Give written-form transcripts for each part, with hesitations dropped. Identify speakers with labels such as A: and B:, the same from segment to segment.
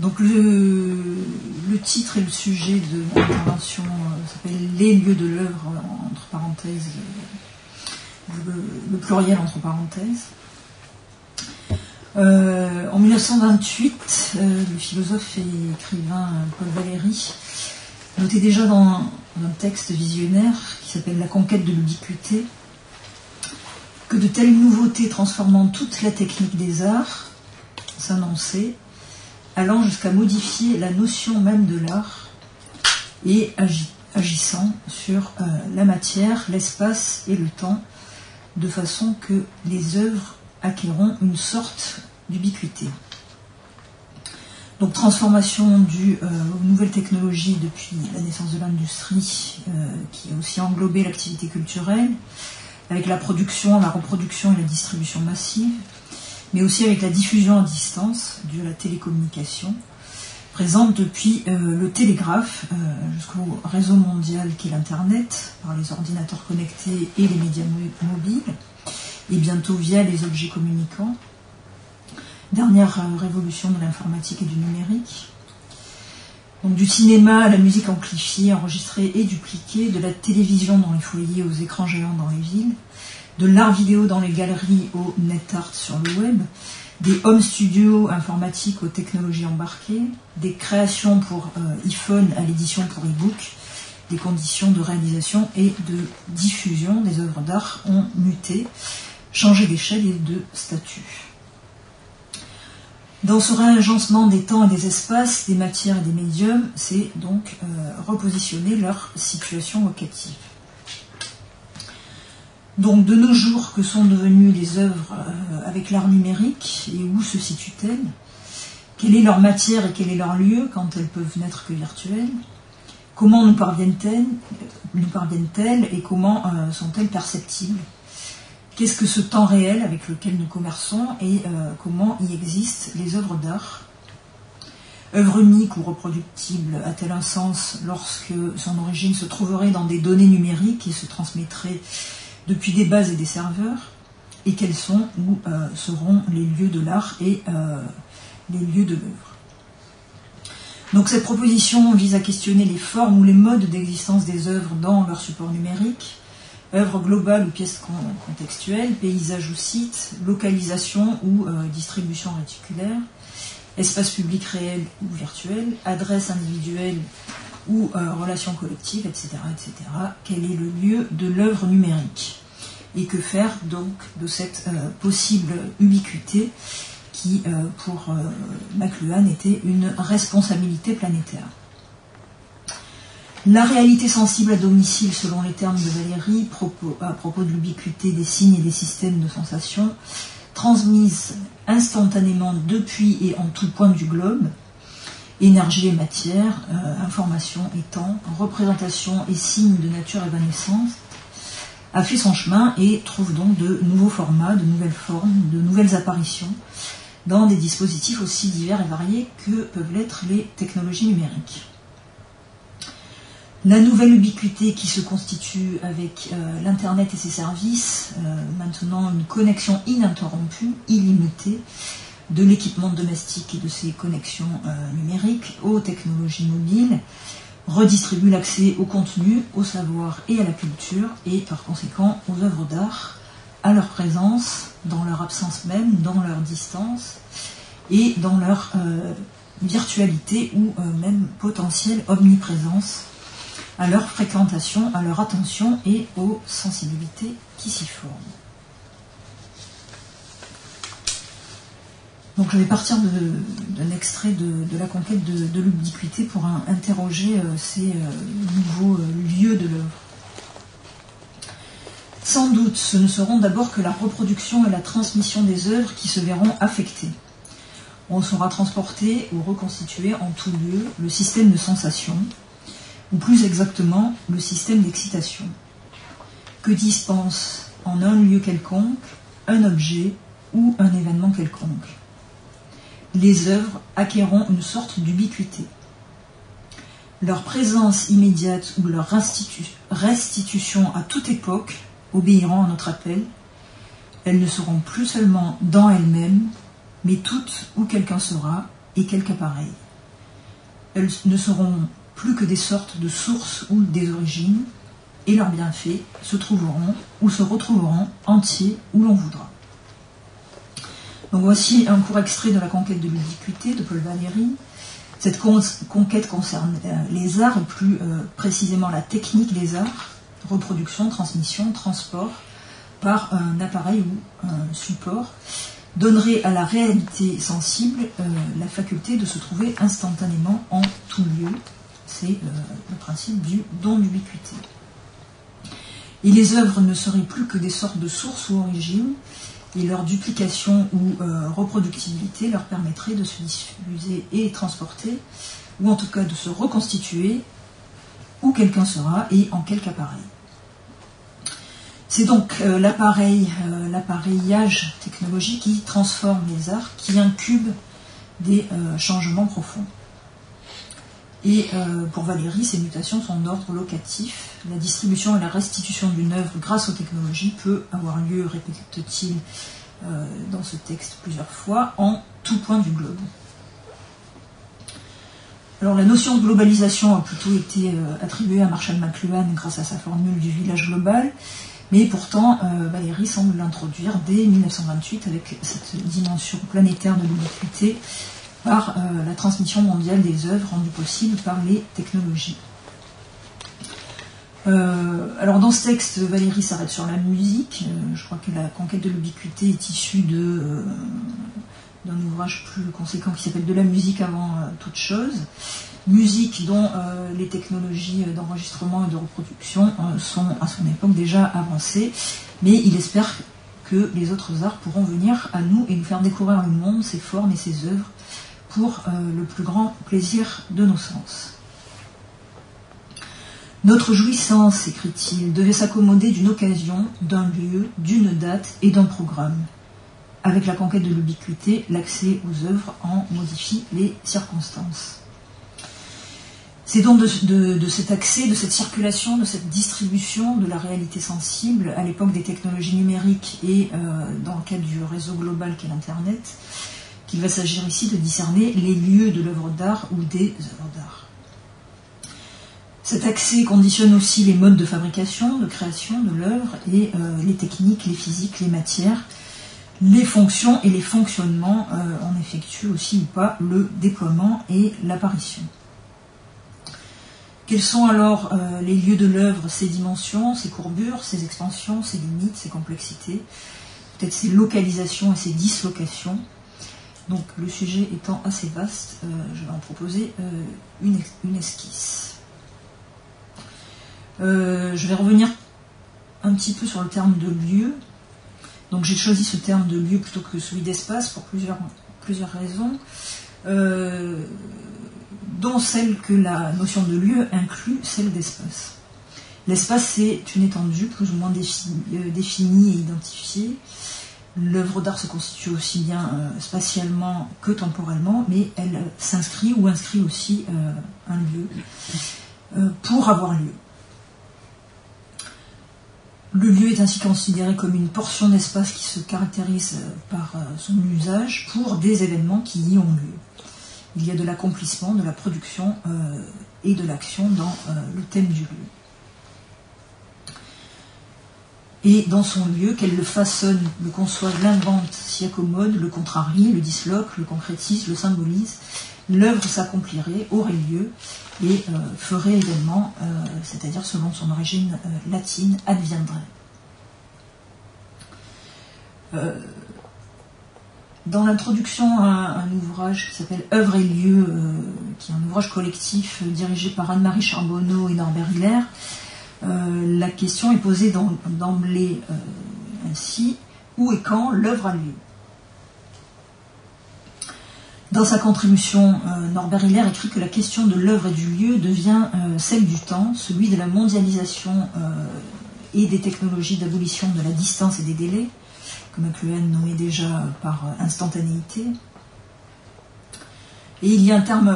A: Donc le titre et le sujet de mon intervention s'appelle « Les lieux de l'œuvre », entre parenthèses, le pluriel entre parenthèses. En 1928, le philosophe et écrivain Paul Valéry notait déjà dans un texte visionnaire qui s'appelle « La conquête de l'ubiquité » que de telles nouveautés transformant toute la technique des arts s'annonçaient, allant jusqu'à modifier la notion même de l'art et agissant sur la matière, l'espace et le temps, de façon que les œuvres acquerront une sorte d'ubiquité. Donc transformation due aux nouvelles technologies depuis la naissance de l'industrie, qui a aussi englobé l'activité culturelle, avec la production, la reproduction et la distribution massive, mais aussi avec la diffusion à distance due à la télécommunication, présente depuis le télégraphe jusqu'au réseau mondial qu'est l'Internet, par les ordinateurs connectés et les médias mobiles, et bientôt via les objets communicants. Dernière révolution de l'informatique et du numérique. Donc du cinéma à la musique amplifiée, enregistrée et dupliquée, de la télévision dans les foyers aux écrans géants dans les villes, de l'art vidéo dans les galeries au net art sur le web, des home studios informatiques aux technologies embarquées, des créations pour iPhone à l'édition pour e-book, des conditions de réalisation et de diffusion des œuvres d'art ont muté, changé d'échelle et de statut. Dans ce réagencement des temps et des espaces, des matières et des médiums, c'est donc repositionner leur situation locative. Donc de nos jours, que sont devenues les œuvres avec l'art numérique et où se situent-elles? Quelle est leur matière et quel est leur lieu quand elles peuvent n'être que virtuelles? Comment nous parviennent-elles et comment sont-elles perceptibles? Qu'est-ce que ce temps réel avec lequel nous commerçons et comment y existent les œuvres d'art? Œuvre unique ou reproductible a-t-elle un sens lorsque son origine se trouverait dans des données numériques et se transmettrait depuis des bases et des serveurs? Et quels sont ou seront les lieux de l'art et les lieux de l'œuvre? Donc cette proposition vise à questionner les formes ou les modes d'existence des œuvres dans leur support numérique, œuvre globale ou pièce contextuelle, paysage ou site, localisation ou distribution réticulaire, espace public réel ou virtuel, adresse individuelle ou relation collective, etc., etc. Quel est le lieu de l'œuvre numérique? Et que faire donc de cette possible ubiquité qui, pour McLuhan, était une responsabilité planétaire? La réalité sensible à domicile, selon les termes de Valéry, à propos de l'ubiquité des signes et des systèmes de sensations, transmise instantanément depuis et en tout point du globe, énergie et matière, information et temps, représentation et signes de nature évanescente, a fait son chemin et trouve donc de nouveaux formats, de nouvelles formes, de nouvelles apparitions dans des dispositifs aussi divers et variés que peuvent l'être les technologies numériques. La nouvelle ubiquité qui se constitue avec l'Internet et ses services, maintenant une connexion ininterrompue, illimitée, de l'équipement domestique et de ses connexions numériques aux technologies mobiles, redistribue l'accès au contenu, au savoir et à la culture, et par conséquent aux œuvres d'art, à leur présence, dans leur absence même, dans leur distance, et dans leur virtualité ou même potentielle omniprésence, à leur fréquentation, à leur attention et aux sensibilités qui s'y forment. Donc je vais partir d'un extrait de La conquête de l'ubiquité pour interroger ces nouveaux lieux de l'œuvre. Sans doute, ce ne seront d'abord que la reproduction et la transmission des œuvres qui se verront affectées. On sera transporté ou reconstitué en tout lieu le système de sensation, ou plus exactement le système d'excitation, que dispense en un lieu quelconque un objet ou un événement quelconque. Les œuvres acquerront une sorte d'ubiquité. Leur présence immédiate ou leur restitution à toute époque obéiront à notre appel. Elles ne seront plus seulement dans elles-mêmes, mais toutes où quelqu'un sera et quelque appareil. elles ne seront plus que des sortes de sources ou des origines, et leurs bienfaits se trouveront ou se retrouveront entiers où l'on voudra. Donc voici un court extrait de La conquête de l'ubiquité de Paul Valéry. Cette conquête concerne les arts, et plus précisément la technique des arts, reproduction, transmission, transport, par un appareil ou un support, donnerait à la réalité sensible la faculté de se trouver instantanément en tout lieu. C'est le principe du don d'ubiquité. Et les œuvres ne seraient plus que des sortes de sources ou origines, et leur duplication ou reproductibilité leur permettrait de se diffuser et transporter, ou en tout cas de se reconstituer où quelqu'un sera et en quelque appareil. C'est donc l'appareillage technologique qui transforme les arts, qui incube des changements profonds. Et pour Valéry, ces mutations sont d'ordre locatif. La distribution et la restitution d'une œuvre grâce aux technologies peut avoir lieu, répète-t-il dans ce texte plusieurs fois, en tout point du globe. Alors la notion de globalisation a plutôt été attribuée à Marshall McLuhan grâce à sa formule du village global, mais pourtant Valéry semble l'introduire dès 1928 avec cette dimension planétaire de l'ubiquité, par la transmission mondiale des œuvres rendues possibles par les technologies. Alors dans ce texte, Valéry s'arrête sur la musique. Je crois que La conquête de l'ubiquité est issue d'un ouvrage plus conséquent qui s'appelle De la musique avant toute chose. Musique dont les technologies d'enregistrement et de reproduction sont à son époque déjà avancées, mais il espère que les autres arts pourront venir à nous et nous faire découvrir le monde, ses formes et ses œuvres, pour le plus grand plaisir de nos sens. Notre jouissance, écrit-il, devait s'accommoder d'une occasion, d'un lieu, d'une date et d'un programme. Avec la conquête de l'ubiquité, l'accès aux œuvres en modifie les circonstances. C'est donc de cet accès, de cette circulation, de cette distribution de la réalité sensible à l'époque des technologies numériques et dans le cadre du réseau global qu'est l'Internet, qu'il va s'agir ici de discerner les lieux de l'œuvre d'art ou des œuvres d'art. Cet accès conditionne aussi les modes de fabrication, de création de l'œuvre et les techniques, les physiques, les matières, les fonctions et les fonctionnements en effectuent aussi ou pas le déploiement et l'apparition. Quels sont alors les lieux de l'œuvre, ses dimensions, ses courbures, ses expansions, ses limites, ses complexités, peut-être ses localisations et ses dislocations. Donc le sujet étant assez vaste, je vais en proposer une esquisse. Je vais revenir un petit peu sur le terme de lieu. Donc j'ai choisi ce terme de lieu plutôt que celui d'espace pour plusieurs raisons, dont celle que la notion de lieu inclut celle d'espace. L'espace, c'est une étendue plus ou moins définie et identifiée. L'œuvre d'art se constitue aussi bien spatialement que temporellement, mais elle s'inscrit ou inscrit aussi un lieu pour avoir lieu. Le lieu est ainsi considéré comme une portion d'espace qui se caractérise par son usage pour des événements qui y ont lieu. Il y a de l'accomplissement, de la production et de l'action dans le thème du lieu. Et dans son lieu, qu'elle le façonne, le conçoive, l'invente, s'y accommode, le contrarie, le disloque, le concrétise, le symbolise, l'œuvre s'accomplirait, aurait lieu et ferait également, c'est-à-dire selon son origine latine, adviendrait. Dans l'introduction à un ouvrage qui s'appelle Œuvre et lieu, qui est un ouvrage collectif dirigé par Anne-Marie Charbonneau et Norbert Hiller, la question est posée d'emblée ainsi: où et quand l'œuvre a lieu? Dans sa contribution, Norbert Hiller écrit que la question de l'œuvre et du lieu devient celle du temps, celui de la mondialisation et des technologies d'abolition de la distance et des délais, que McLuhan nommait déjà par instantanéité. Et il y a un terme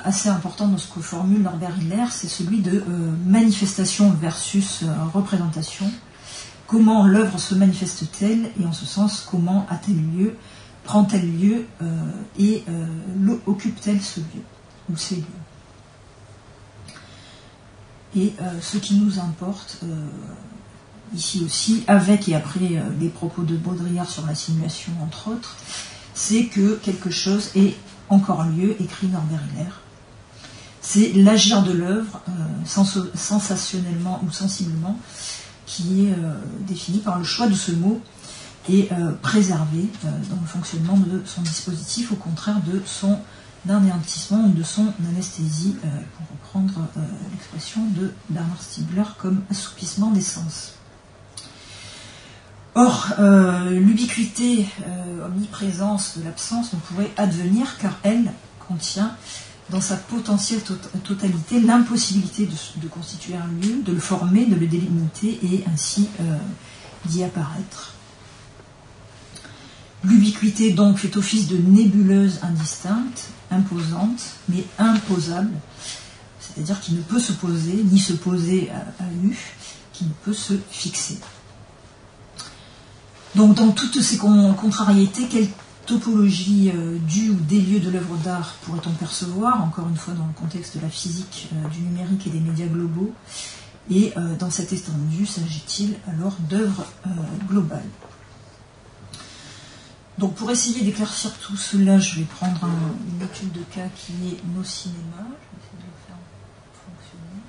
A: assez important dans ce que formule Norbert Hiller, c'est celui de manifestation versus représentation. Comment l'œuvre se manifeste-t-elle, et en ce sens, comment a-t-elle lieu, prend-elle lieu et occupe-t-elle ce lieu, ou ces lieux. Et ce qui nous importe, ici aussi, avec et après les propos de Baudrillard sur la simulation, entre autres, c'est que quelque chose ait encore lieu, écrit Norbert Hiller. C'est l'agir de l'œuvre, sensationnellement ou sensiblement, qui est défini par le choix de ce mot et préservé dans le fonctionnement de son dispositif, au contraire de son anéantissement ou de son anesthésie, pour reprendre l'expression de Bernard Stiegler, comme assoupissement des sens. Or, l'ubiquité, omniprésence de l'absence ne pourrait advenir car elle contient dans sa potentielle totalité l'impossibilité de constituer un lieu, de le former, de le délimiter et ainsi d'y apparaître. L'ubiquité donc fait office de nébuleuse indistincte, imposante, mais imposable, c'est-à-dire qui ne peut se poser, ni se poser à nu, qui ne peut se fixer. Donc dans toutes ces contrariétés, quelle topologie du ou des lieux de l'œuvre d'art pourrait-on percevoir, encore une fois dans le contexte de la physique, du numérique et des médias globaux, et dans cette étendue, s'agit-il alors d'œuvres globales? Donc pour essayer d'éclaircir tout cela, je vais prendre une étude de cas qui est nos cinémas. Je vais essayer de le faire fonctionner.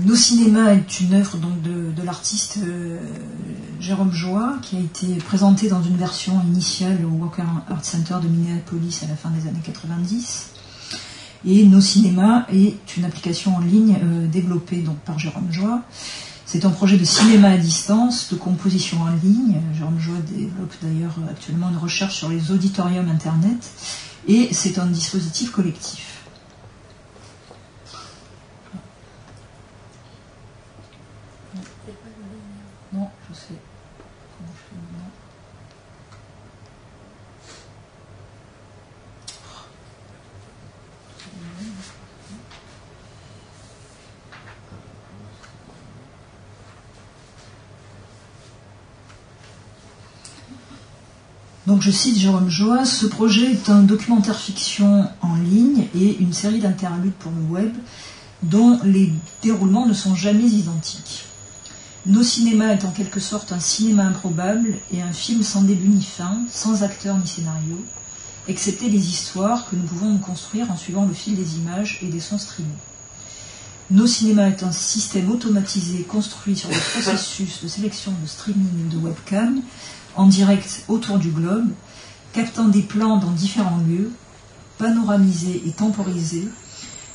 A: Nos cinémas est une œuvre donc de l'artiste Jérôme Joie, qui a été présentée dans une version initiale au Walker Art Center de Minneapolis à la fin des années 90. Et Nos cinémas est une application en ligne développée donc par Jérôme Joie. C'est un projet de cinéma à distance, de composition en ligne. Jérôme Joie développe d'ailleurs actuellement une recherche sur les auditoriums Internet. Et c'est un dispositif collectif. Non, je sais. Comment je fais maintenant ? Donc je cite Jérôme Joie, ce projet est un documentaire fiction en ligne et une série d'interludes pour le web dont les déroulements ne sont jamais identiques. Nos cinémas est en quelque sorte un cinéma improbable et un film sans début ni fin, sans acteur ni scénario, excepté les histoires que nous pouvons nous construire en suivant le fil des images et des sons streamés. Nos cinémas est un système automatisé construit sur le processus de sélection de streaming et de webcam en direct autour du globe, captant des plans dans différents lieux, panoramisés et temporisés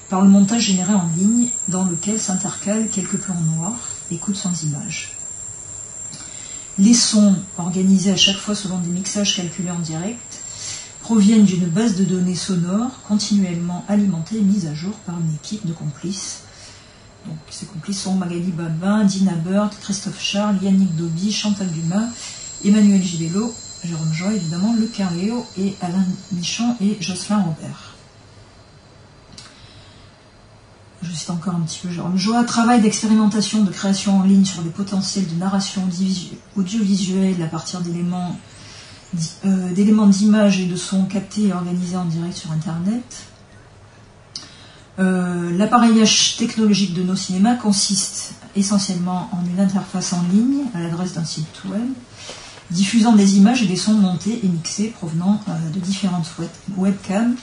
A: par le montage généré en ligne dans lequel s'intercalent quelques plans noirs, écoute sans images. Les sons, organisés à chaque fois selon des mixages calculés en direct, proviennent d'une base de données sonores continuellement alimentée et mise à jour par une équipe de complices. Donc, ces complices sont Magali Babin, Dina Bird, Christophe Charles, Yannick Doby, Chantal Dumas, Emmanuel Gibello, Jérôme Joie évidemment, Luc Carléo et Alain Michon et Jocelyn Robert. Je cite encore un petit peu Jérôme Joie. Travail d'expérimentation de création en ligne sur les potentiels de narration audiovisuelle à partir d'éléments d'images et de sons captés et organisés en direct sur Internet. L'appareillage technologique de nos cinémas consiste essentiellement en une interface en ligne à l'adresse d'un site web, diffusant des images et des sons montés et mixés provenant de différentes webcams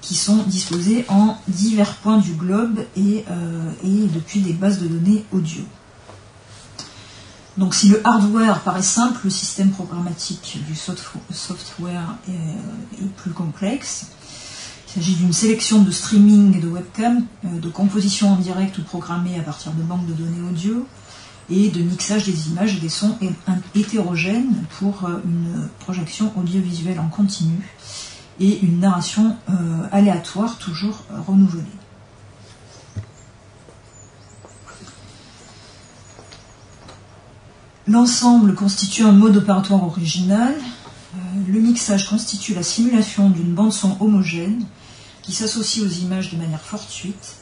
A: qui sont disposées en divers points du globe et depuis des bases de données audio. Donc si le hardware paraît simple, le système programmatique du software est plus complexe. Il s'agit d'une sélection de streaming et de webcam, de composition en direct ou programmée à partir de banques de données audio, et de mixage des images et des sons hétérogènes pour une projection audiovisuelle en continu et une narration aléatoire toujours renouvelée. L'ensemble constitue un mode opératoire original. Le mixage constitue la simulation d'une bande-son homogène qui s'associe aux images de manière fortuite,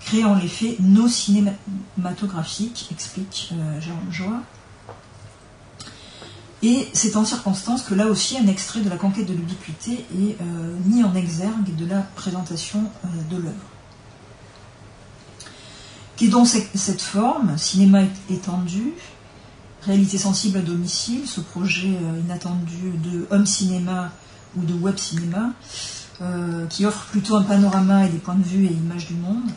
A: créant l'effet no cinématographique, explique Jérôme Joie. Et c'est en circonstance que là aussi un extrait de la conquête de l'ubiquité est mis en exergue de la présentation de l'œuvre. Qu'est donc cette forme, cinéma étendu, réalité sensible à domicile, ce projet inattendu de home cinéma ou de web cinéma, qui offre plutôt un panorama et des points de vue et images du monde,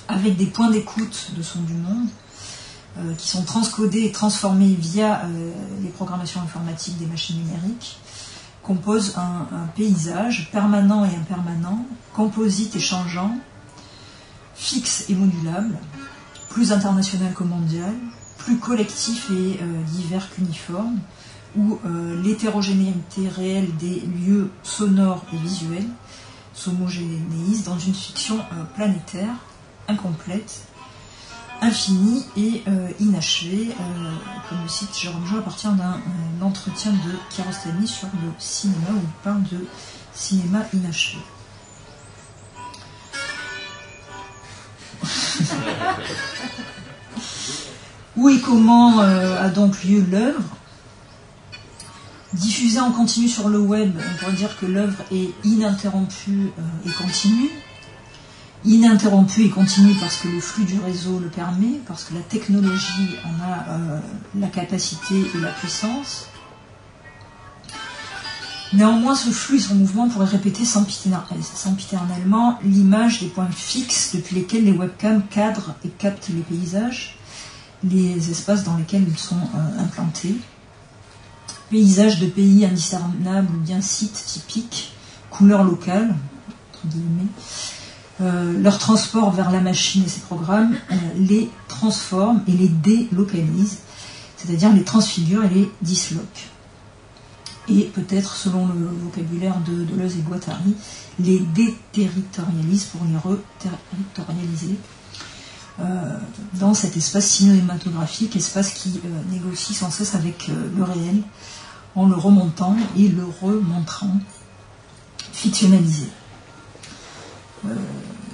A: avec des points d'écoute de son du monde, qui sont transcodés et transformés via les programmations informatiques des machines numériques, compose un paysage permanent et impermanent, composite et changeant, fixe et modulable, plus international que mondial, plus collectif et divers qu'uniforme, où l'hétérogénéité réelle des lieux sonores et visuels s'homogénéise dans une fiction planétaire, incomplète, infinie et inachevée, comme le cite Jérôme Jo à partir d'un entretien de Kiarostami sur le cinéma, où il parle de cinéma inachevé. Où et comment a donc lieu l'œuvre? Diffusée en continu sur le web, on pourrait dire que l'œuvre est ininterrompue et continue. Ininterrompue et continue parce que le flux du réseau le permet, parce que la technologie en a la capacité et la puissance. Néanmoins, ce flux et son mouvement pourraient répéter sempiternellement l'image des points fixes depuis lesquels les webcams cadrent et captent les paysages, les espaces dans lesquels ils sont implantés. Paysages de pays indiscernables ou bien sites typiques, couleurs locales, entre guillemets. Leur transport vers la machine et ses programmes les transforme et les délocalise, c'est-à-dire les transfigure et les disloque. Et peut-être, selon le vocabulaire de Deleuze et Guattari, les déterritorialise pour les reterritorialiser dans cet espace cinématographique, espace qui négocie sans cesse avec le réel, en le remontant et le remontrant, fictionnalisé.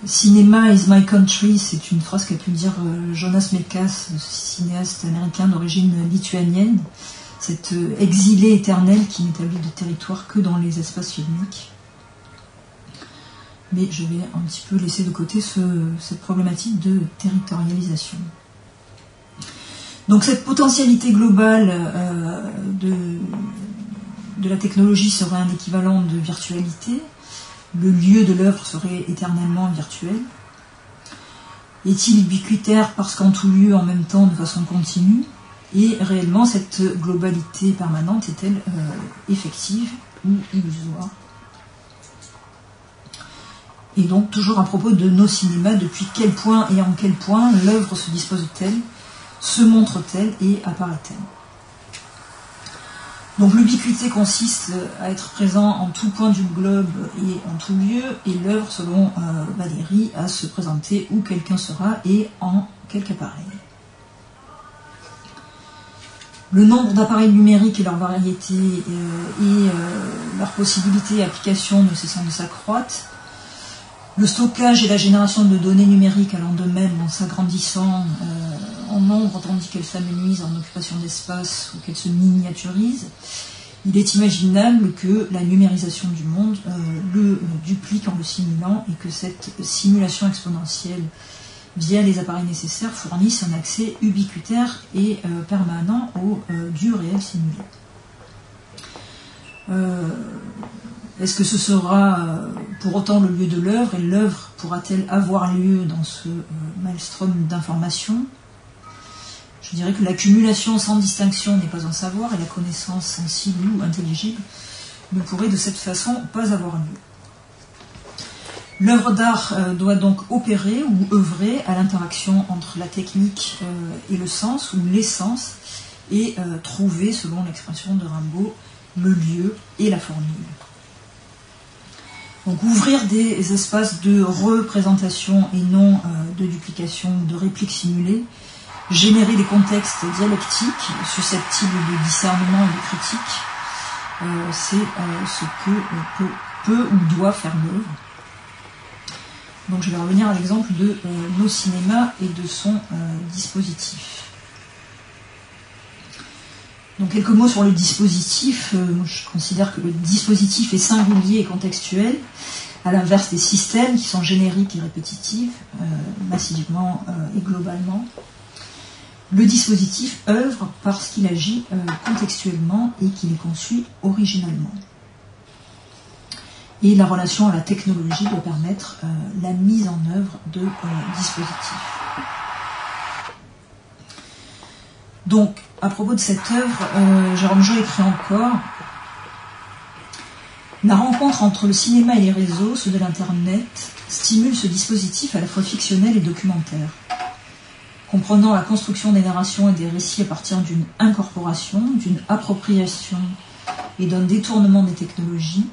A: Cinéma is my country, c'est une phrase qu'a pu dire Jonas Mekas, cinéaste américain d'origine lituanienne, cet exilé éternel qui n'établit de territoire que dans les espaces filmiques. Mais je vais un petit peu laisser de côté cette problématique de territorialisation. Donc cette potentialité globale de la technologie serait un équivalent de virtualité. Le lieu de l'œuvre serait éternellement virtuel. Est-il ubiquitaire parce qu'en tout lieu, en même temps, de façon continue? Et réellement, cette globalité permanente est-elle effective ou illusoire? Et donc, toujours à propos de nos cinémas, depuis quel point et en quel point l'œuvre se dispose-t-elle, se montre-t-elle et apparaît-elle? Donc l'ubiquité consiste à être présent en tout point du globe et en tout lieu, et l'œuvre, selon Valéry, à se présenter où quelqu'un sera et en quelque appareil. Le nombre d'appareils numériques et leur variété et leurs possibilités et applications ne cessant de s'accroître, le stockage et la génération de données numériques allant de même en s'agrandissant en nombre tandis qu'elles s'amenuisent en occupation d'espace ou qu'elles se miniaturisent, il est imaginable que la numérisation du monde le duplique en le simulant et que cette simulation exponentielle via les appareils nécessaires fournisse un accès ubiquitaire et permanent au du réel simulé. Est-ce que ce sera pour autant le lieu de l'œuvre, et l'œuvre pourra-t-elle avoir lieu dans ce maelstrom d'informations? Je dirais que l'accumulation sans distinction n'est pas un savoir, et la connaissance sensible ou intelligible ne pourrait de cette façon pas avoir lieu. L'œuvre d'art doit donc opérer ou œuvrer à l'interaction entre la technique et le sens, ou les sens, et trouver, selon l'expression de Rimbaud, le lieu et la formule. Donc ouvrir des espaces de représentation et non de duplication, de réplique simulée, générer des contextes dialectiques susceptibles de discernement et de critique, c'est ce que peut ou doit faire l'œuvre. Donc je vais revenir à l'exemple de nos cinémas et de son dispositif. Donc quelques mots sur le dispositif. Moi, je considère que le dispositif est singulier et contextuel, à l'inverse des systèmes qui sont génériques et répétitifs, massivement et globalement. Le dispositif œuvre parce qu'il agit contextuellement et qu'il est conçu originalement. Et la relation à la technologie doit permettre la mise en œuvre de dispositifs. Donc, à propos de cette œuvre, Jérôme Jo écrit encore: la rencontre entre le cinéma et les réseaux, ceux de l'Internet, stimule ce dispositif à la fois fictionnel et documentaire. Comprenant la construction des narrations et des récits à partir d'une incorporation, d'une appropriation et d'un détournement des technologies.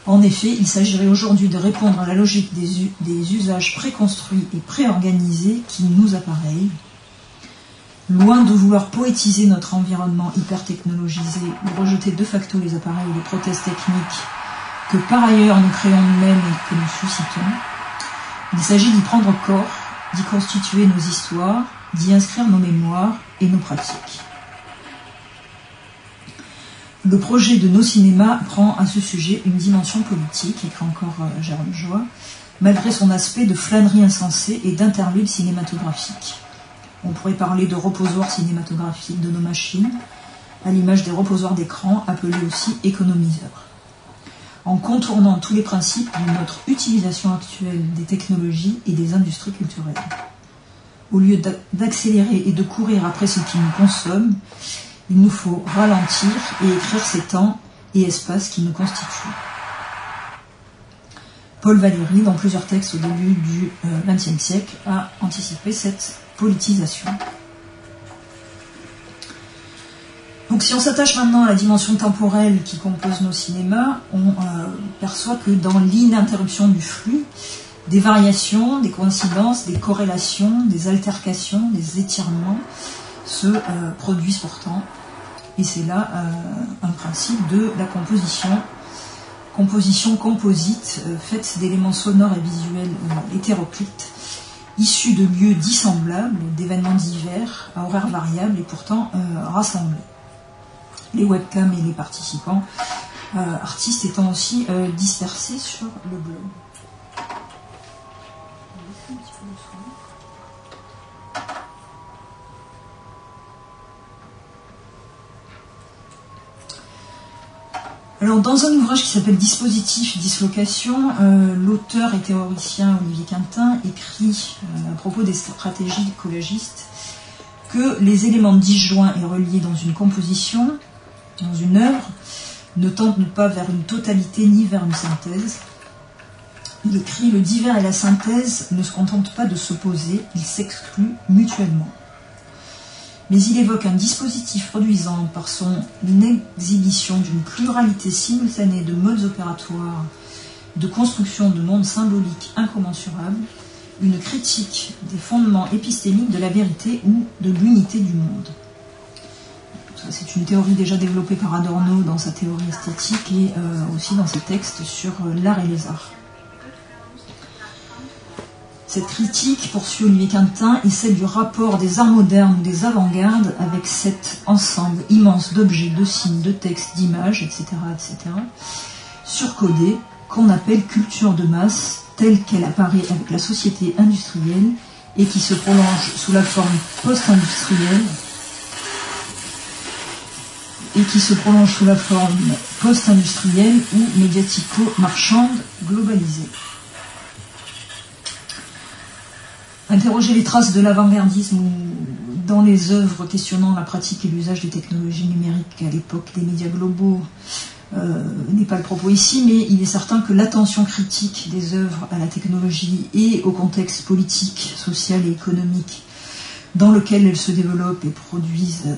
A: En effet, il s'agirait aujourd'hui de répondre à la logique des usages préconstruits et préorganisés qui nous appareillent. Loin de vouloir poétiser notre environnement hyper-technologisé ou rejeter de facto les appareils et les prothèses techniques que par ailleurs nous créons nous-mêmes et que nous suscitons, il s'agit d'y prendre corps, d'y constituer nos histoires, d'y inscrire nos mémoires et nos pratiques. Le projet de nos cinémas prend à ce sujet une dimension politique, écrit encore Jérôme Jo, malgré son aspect de flânerie insensée et d'interlude cinématographique. On pourrait parler de reposoir cinématographique de nos machines, à l'image des reposoirs d'écran, appelés aussi économiseurs. En contournant tous les principes de notre utilisation actuelle des technologies et des industries culturelles. Au lieu d'accélérer et de courir après ce qui nous consomme, il nous faut ralentir et écrire ces temps et espaces qui nous constituent. Paul Valéry, dans plusieurs textes au début du XXe siècle, a anticipé cette politisation. Donc si on s'attache maintenant à la dimension temporelle qui compose nos cinémas, on perçoit que dans l'ininterruption du flux, des variations, des coïncidences, des corrélations, des altercations, des étirements se produisent pourtant. Et c'est là un principe de la composition composite, faite d'éléments sonores et visuels hétéroclites, issus de lieux dissemblables, d'événements divers, à horaires variables et pourtant rassemblés. Les webcams et les participants artistes étant aussi dispersés sur le globe. Alors, dans un ouvrage qui s'appelle Dispositif et dislocation, l'auteur et théoricien Olivier Quintin écrit à propos des stratégies collagistes que les éléments disjoints et reliés dans une composition, dans une œuvre, ne tendent pas vers une totalité ni vers une synthèse. Il écrit « Le divers et la synthèse ne se contentent pas de s'opposer, ils s'excluent mutuellement. » Mais il évoque un dispositif produisant par son exhibition d'une pluralité simultanée de modes opératoires, de construction de mondes symboliques incommensurables, une critique des fondements épistémiques de la vérité ou de l'unité du monde. C'est une théorie déjà développée par Adorno dans sa théorie esthétique et aussi dans ses textes sur l'art et les arts. Cette critique, poursuit Olivier Quintin, est celle du rapport des arts modernes ou des avant-gardes avec cet ensemble immense d'objets, de signes, de textes, d'images, etc., surcodés, qu'on appelle culture de masse, telle qu'elle apparaît avec la société industrielle et qui se prolonge sous la forme post-industrielle ou médiatico-marchande globalisée. Interroger les traces de l'avant-gardisme dans les œuvres questionnant la pratique et l'usage des technologies numériques à l'époque des médias globaux n'est pas le propos ici, mais il est certain que l'attention critique des œuvres à la technologie et au contexte politique, social et économique dans lequel elles se développent et produisent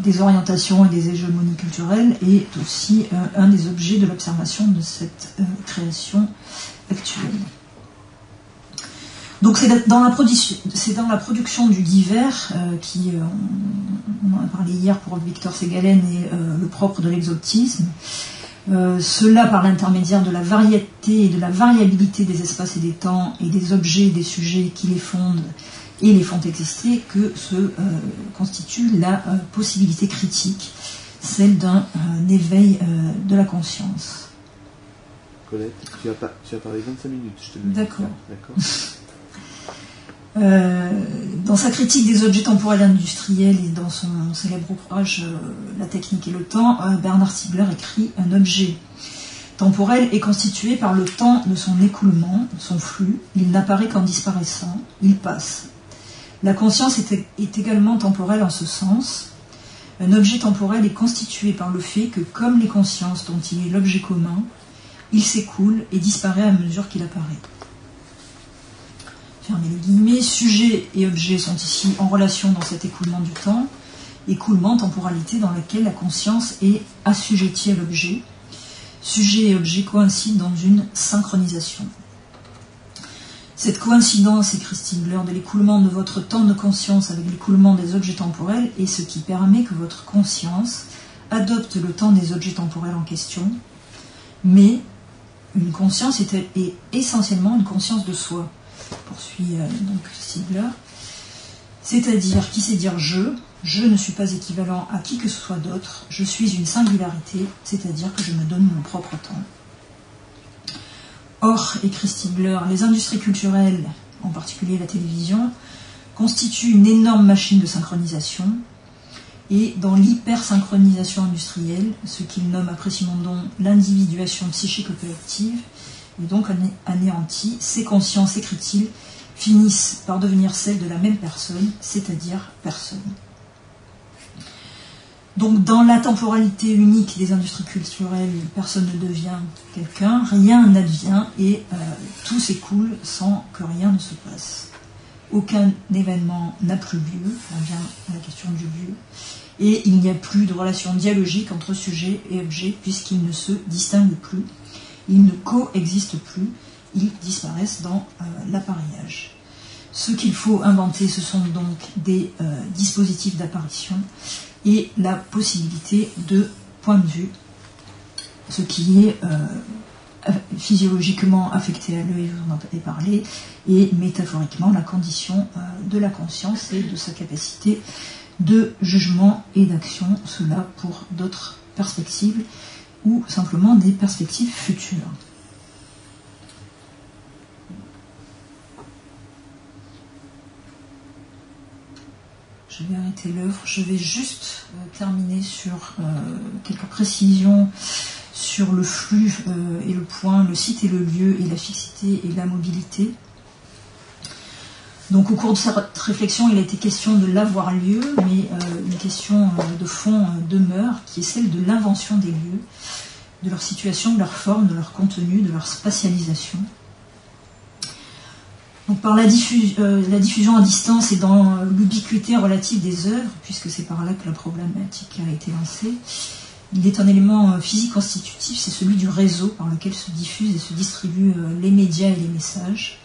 A: des orientations et des hégémonies culturelles est aussi un des objets de l'observation de cette création actuelle. Donc c'est dans la production du divers qui, on en a parlé hier pour Victor Segalen, est le propre de l'exotisme. Cela par l'intermédiaire de la variété et de la variabilité des espaces et des temps et des objets et des sujets qui les fondent et les font exister que se constitue la possibilité critique, celle d'un éveil de la conscience.
B: Colette, tu as parlé 25 minutes, je te le dis.
A: D'accord.
B: D'accord.
A: Dans sa critique des objets temporels industriels et dans son célèbre ouvrage La technique et le temps, Bernard Stiegler écrit: un objet temporel est constitué par le temps de son écoulement, son flux, il n'apparaît qu'en disparaissant, il passe. La conscience est également temporelle en ce sens. Un objet temporel est constitué par le fait que, comme les consciences dont il est l'objet commun, il s'écoule et disparaît à mesure qu'il apparaît. Fermez les guillemets, sujet et objet sont ici en relation dans cet écoulement du temps, écoulement, temporalité dans laquelle la conscience est assujettie à l'objet. Sujet et objet coïncident dans une synchronisation. Cette coïncidence, écrit Stiegler, de l'écoulement de votre temps de conscience avec l'écoulement des objets temporels est ce qui permet que votre conscience adopte le temps des objets temporels en question, mais une conscience est essentiellement une conscience de soi, poursuit donc Stiegler, c'est-à-dire qui sait dire je ne suis pas équivalent à qui que ce soit d'autre, je suis une singularité, c'est-à-dire que je me donne mon propre temps. Or, écrit Stiegler, les industries culturelles, en particulier la télévision, constituent une énorme machine de synchronisation, et dans l'hypersynchronisation industrielle, ce qu'il nomme après Simondon l'individuation psychique collective, est donc anéantie, ces consciences, écrit-il, finissent par devenir celles de la même personne, c'est-à-dire personne. Donc dans la temporalité unique des industries culturelles, personne ne devient quelqu'un, rien n'advient et tout s'écoule sans que rien ne se passe. Aucun événement n'a plus lieu, on vient à la question du lieu, et il n'y a plus de relation dialogique entre sujet et objet puisqu'ils ne se distinguent plus, ils ne coexistent plus, ils disparaissent dans l'appareillage. Ce qu'il faut inventer, ce sont donc des dispositifs d'apparition et la possibilité de point de vue, ce qui est physiologiquement affecté à l'œil, je vous en ai parlé, et métaphoriquement la condition de la conscience et de sa capacité de jugement et d'action, cela pour d'autres perspectives ou simplement des perspectives futures. Je vais arrêter l'œuvre. Je vais juste terminer sur quelques précisions sur le flux et le point, le site et le lieu, et la fixité et la mobilité. Donc au cours de cette réflexion, il a été question de l'avoir-lieu, mais une question de fond demeure, qui est celle de l'invention des lieux, de leur situation, de leur forme, de leur contenu, de leur spatialisation. Donc par la diffusion à distance et dans l'ubiquité relative des œuvres, puisque c'est par là que la problématique a été lancée, il est un élément physique constitutif, c'est celui du réseau par lequel se diffusent et se distribuent les médias et les messages,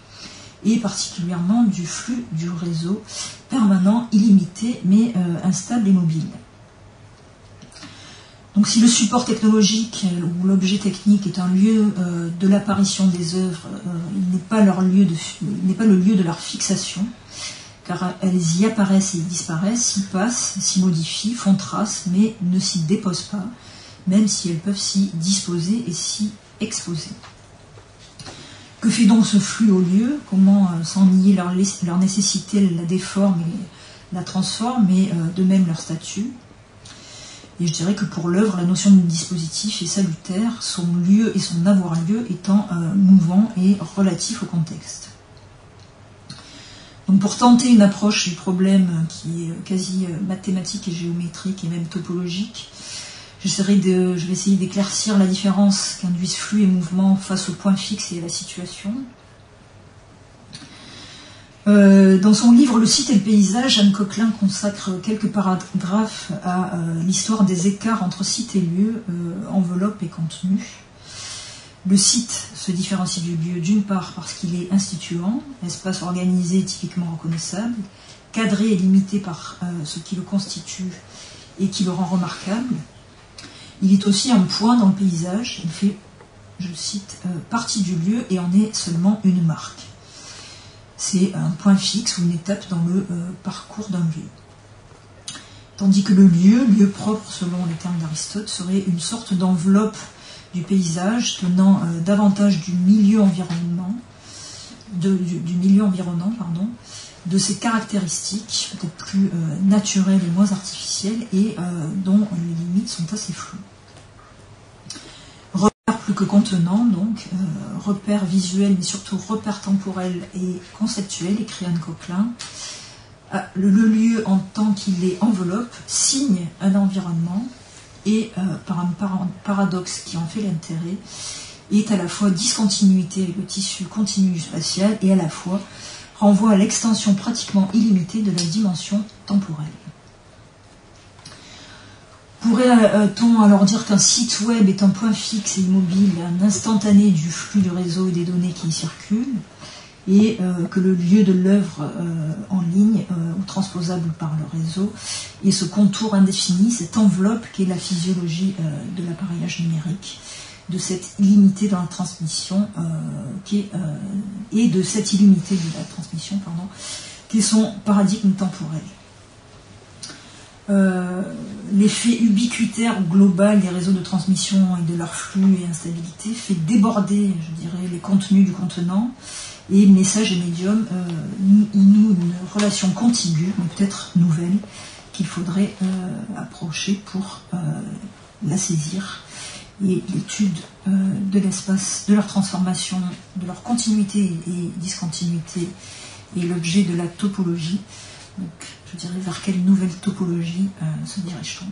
A: et particulièrement du flux du réseau permanent, illimité, mais instable et mobile. Donc si le support technologique ou l'objet technique est un lieu de l'apparition des œuvres, il n'est pas le lieu de leur fixation, car elles y apparaissent et y disparaissent, s'y passent, s'y modifient, font trace, mais ne s'y déposent pas, même si elles peuvent s'y disposer et s'y exposer. Que fait donc ce flux au lieu? Comment, sans nier leur nécessité, la déforme et la transforme, mais de même leur statut? Et je dirais que pour l'œuvre, la notion de dispositif est salutaire, son lieu et son avoir-lieu étant mouvant et relatif au contexte. Donc pour tenter une approche du problème qui est quasi mathématique et géométrique et même topologique, je vais essayer d'éclaircir la différence qu'induisent flux et mouvement face au point fixe et à la situation. Dans son livre Le site et le paysage, Anne Coquelin consacre quelques paragraphes à l'histoire des écarts entre site et lieu, enveloppe et contenu. Le site se différencie du lieu d'une part parce qu'il est instituant, espace organisé typiquement reconnaissable, cadré et limité par ce qui le constitue et qui le rend remarquable. Il est aussi un point dans le paysage, il fait, je cite, partie du lieu et en est seulement une marque. c'est un point fixe ou une étape dans le parcours d'un lieu. Tandis que le lieu propre selon les termes d'Aristote, serait une sorte d'enveloppe du paysage tenant davantage du milieu environnant, de ses caractéristiques peut-être plus naturelles et moins artificielles et dont les limites sont assez floues. Repère plus que contenant, donc, repère visuel mais surtout repère temporel et conceptuel, écrit Anne Coquelin. Le lieu en tant qu'il est enveloppe signe un environnement et par un paradoxe qui en fait l'intérêt est à la fois discontinuité avec le tissu continu du spatial et à la fois renvoie à l'extension pratiquement illimitée de la dimension temporelle. Pourrait-on alors dire qu'un site web est un point fixe et immobile, un instantané du flux de réseau et des données qui y circulent, et que le lieu de l'œuvre en ligne ou transposable par le réseau et ce contour indéfini, cette enveloppe qui est la physiologie de l'appareillage numérique, de cette illimité dans la transmission et de cette illimité de la transmission, qui est son paradigme temporel. L'effet ubiquitaire ou global des réseaux de transmission et de leur flux et instabilité fait déborder, je dirais, les contenus du contenant, et message et médium nouent une relation contiguë, mais peut-être nouvelle, qu'il faudrait approcher pour la saisir. Et l'étude de l'espace, de leur transformation, de leur continuité et discontinuité est l'objet de la topologie. Donc, je dirais vers quelle nouvelle topologie se dirige-t-on ?